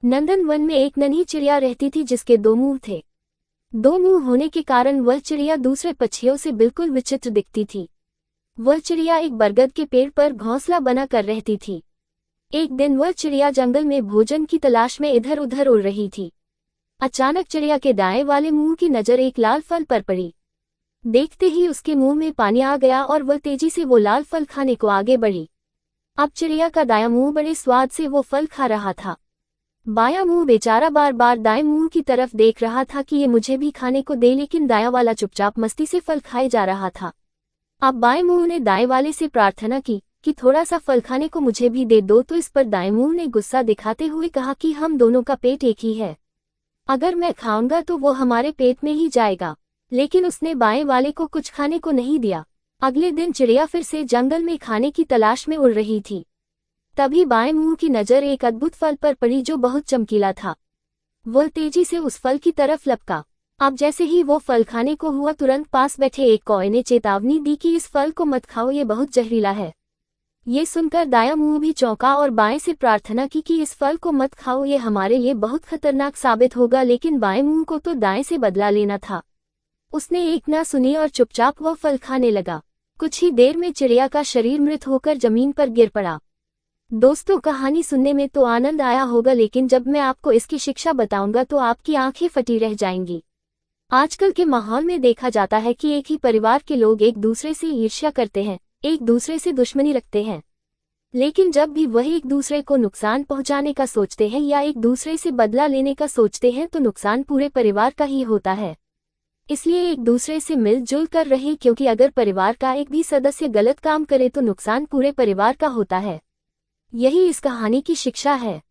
नंदन one में एक नन्ही चिड़िया रहती थी जिसके दो मुंह थे। दो मुंह होने के कारण वह चिड़िया दूसरे पक्षियों से बिल्कुल विचित्र दिखती थी। वह चिड़िया एक बरगद के पेड़ पर घोंसला बना कर रहती थी। एक दिन वह चिड़िया जंगल में भोजन की तलाश में इधर उधर उड़ रही थी। अचानक चिड़िया के दाएं वाले मुंह की नजर एक लाल फल पर पड़ी। देखते ही उसके मुंह में पानी आ गया और वह तेजी से वो लाल फल खाने को आगे बढ़ी। अब चिड़िया का दायां मुंह बड़े स्वाद से वो फल खा रहा था। बायां मुंह बेचारा बार बार दाएं मुंह की तरफ देख रहा था कि ये मुझे भी खाने को दे, लेकिन दायां वाला चुपचाप मस्ती से फल खाए जा रहा था। अब बाएं मुंह ने दाएं वाले से प्रार्थना की कि थोड़ा सा फल खाने को मुझे भी दे दो, तो इस पर दाएं मुंह ने गुस्सा दिखाते हुए कहा कि हम दोनों का पेट एक ही है, अगर मैं खाऊंगा तो वो हमारे पेट में ही जाएगा। लेकिन उसने बाएं वाले को कुछ खाने को नहीं दिया। अगले दिन चिड़िया फिर से जंगल में खाने की तलाश में उड़ रही थी। तभी बाएं मुंह की नजर एक अद्भुत फल पर पड़ी जो बहुत चमकीला था। वह तेजी से उस फल की तरफ लपका। अब जैसे ही वो फल खाने को हुआ, तुरंत पास बैठे एक कौवे ने चेतावनी दी कि इस फल को मत खाओ, ये बहुत जहरीला है। ये सुनकर दायां मुंह भी चौंका और बाएं से प्रार्थना की कि इस फल को मत खाओ, ये हमारे लिए बहुत खतरनाक साबित होगा। लेकिन बाएं मुंह को तो दाएं से बदला लेना था। उसने एक ना सुनी और चुपचाप वह फल खाने लगा। कुछ ही देर में चिड़िया का शरीर मृत होकर जमीन पर गिर पड़ा। दोस्तों, कहानी सुनने में तो आनंद आया होगा, लेकिन जब मैं आपको इसकी शिक्षा बताऊंगा तो आपकी आंखें फटी रह जाएंगी। आजकल के माहौल में देखा जाता है कि एक ही परिवार के लोग एक दूसरे से ईर्ष्या करते हैं, एक दूसरे से दुश्मनी रखते हैं। लेकिन जब भी वह एक दूसरे को नुकसान पहुंचाने का सोचते हैं या एक दूसरे से बदला लेने का सोचते हैं तो नुकसान पूरे परिवार का ही होता है। इसलिए एक दूसरे से मिलजुल कर रहे, क्योंकि अगर परिवार का एक भी सदस्य गलत काम करे तो नुकसान पूरे परिवार का होता है। यही इस कहानी की शिक्षा है।